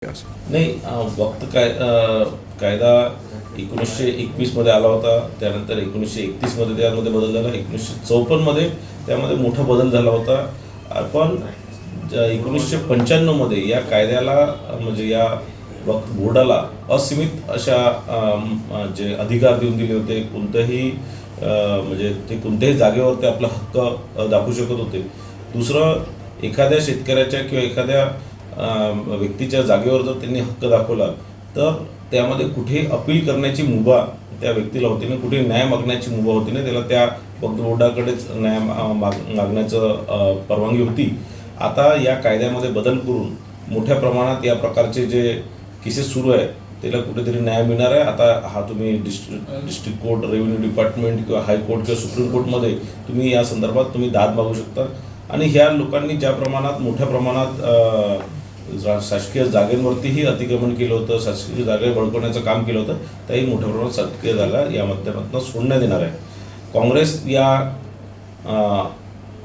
नाही, वक्त कायदा 1921 मध्ये आला होता. त्यानंतर 1931 मध्ये त्यामध्ये बदल झाला. 1954 मध्ये त्यामध्ये मोठा बदल झाला होता. पण 1995 मध्ये या कायद्याला म्हणजे या वक्फ बोर्डाला असीमित अशा जे अधिकार देऊन दिले होते. कोणत्याही म्हणजे ते कोणत्याही जागेवर ते आपला हक्क दाखवू शकत होते. दुसरं, एखाद्या शेतकऱ्याच्या किंवा एखाद्या व्यक्तीच्या जागेवर जर त्यांनी हक्क दाखवला तर त्यामध्ये कुठेही अपील करण्याची मुभा त्या व्यक्तीला होती नाही, कुठे न्याय मागण्याची मुभा होती नाही. त्याला त्या वक्फ बोर्डाकडेच न्याय मागण्याचं परवानगी होती. आता या कायद्यामध्ये बदल करून मोठ्या प्रमाणात या प्रकारचे जे केसेस सुरू आहे त्याला कुठेतरी न्याय मिळणार आहे. आता हा तुम्ही डिस्ट्रिक्ट कोर्ट, रेव्हेन्यू डिपार्टमेंट किंवा हायकोर्ट किंवा सुप्रीम कोर्टमध्ये तुम्ही या संदर्भात तुम्ही दाद मागू शकता. आणि ह्या लोकांनी ज्या प्रमाणात मोठ्या प्रमाणात शासकीय जागेवरतीही अतिक्रमण केलं होतं, शासकीय जागा बळकवण्याचं काम केलं होतं, त्याही मोठ्या प्रमाणात शासकीय जागा या माध्यमातून सोडण्यात येणार आहे. काँग्रेस या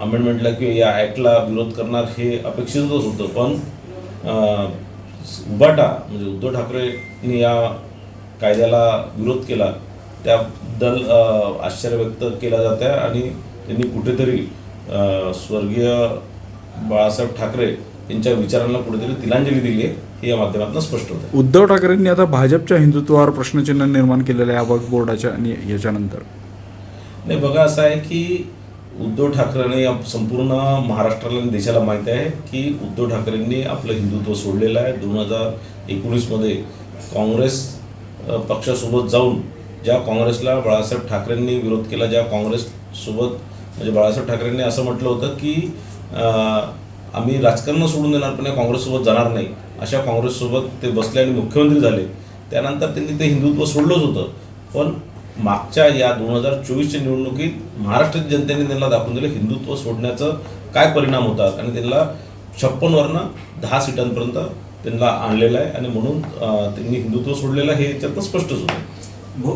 अमेंडमेंटला किंवा या ॲक्टला विरोध करणार हे अपेक्षितच होतं. पण उबाटा म्हणजे उद्धव ठाकरेंनी या कायद्याला विरोध केला त्याबद्दल आश्चर्य व्यक्त केला जात आहे. आणि त्यांनी कुठेतरी स्वर्गीय बाळासाहेब ठाकरे यांच्या विचारांना कुठेतरी तिलांजली दिली आहे हे या माध्यमातून स्पष्ट होतं. उद्धव ठाकरेंनी आता भाजपच्या हिंदुत्वावर प्रश्नचिन्ह निर्माण केलेलं आहे वक्फ बोर्डाच्या आणि याच्यानंतर. नाही, बघा, असं आहे की उद्धव ठाकरेंनी संपूर्ण महाराष्ट्राला आणि देशाला माहीत आहे की उद्धव ठाकरेंनी आपलं हिंदुत्व सोडलेलं आहे. 2019 मध्ये काँग्रेस पक्षासोबत जाऊन ज्या काँग्रेसला बाळासाहेब ठाकरेंनी विरोध केला, ज्या काँग्रेससोबत म्हणजे बाळासाहेब ठाकरेंनी असं म्हटलं होतं की आम्ही राजकारण सोडून देणार पण या काँग्रेससोबत जाणार नाही, अशा काँग्रेससोबत ते बसले आणि मुख्यमंत्री झाले. त्यानंतर त्यांनी ते हिंदुत्व सोडलंच होतं. पण मागच्या या 2024च्या निवडणुकीत महाराष्ट्राच्या जनतेने त्यांना दाखवून दिलं हिंदुत्व सोडण्याचं काय परिणाम होतात आणि त्यांना 56वरनं 10 सीटांपर्यंत त्यांना आणलेलं आहे. आणि म्हणून त्यांनी हिंदुत्व सोडलेलं हे याच्यातनं स्पष्टच होतं.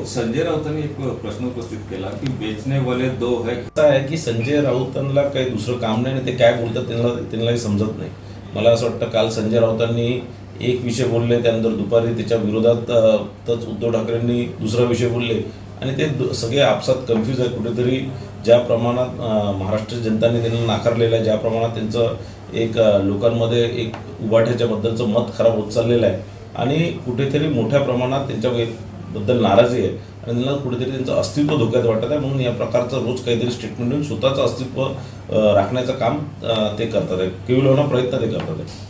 संजय राऊतांनी एक प्रश्न उपस्थित केला की बेचने वाले दो है. असं आहे की संजय राऊतांना काही दुसरं काम नाही आणि ते काय बोलतात त्यांनाही समजत नाही. मला असं वाटतं काल संजय राऊतांनी एक विषय बोलले, त्यानंतर दुपारी त्याच्या विरोधातच उद्धव ठाकरेंनी दुसरा विषय बोलले आणि ते सगळे आपसात कन्फ्यूज आहे. कुठेतरी ज्या प्रमाणात महाराष्ट्र जनताने त्यांना नाकारलेलं आहे, ज्या प्रमाणात त्यांचं एक लोकांमध्ये एक उभाठ्याच्या बद्दलचं मत खराब होत चाललेलं आहे आणि कुठेतरी मोठ्या प्रमाणात त्यांच्याबद्दल नाराजी आहे आणि त्यांना कुठेतरी त्यांचं अस्तित्व धोक्यात वाटत आहे. म्हणून या प्रकारचं रोज काहीतरी स्टेटमेंट देऊन स्वतःचं अस्तित्व राखण्याचं काम ते करतात आहे, केवळ प्रयत्न ते करतात आहे.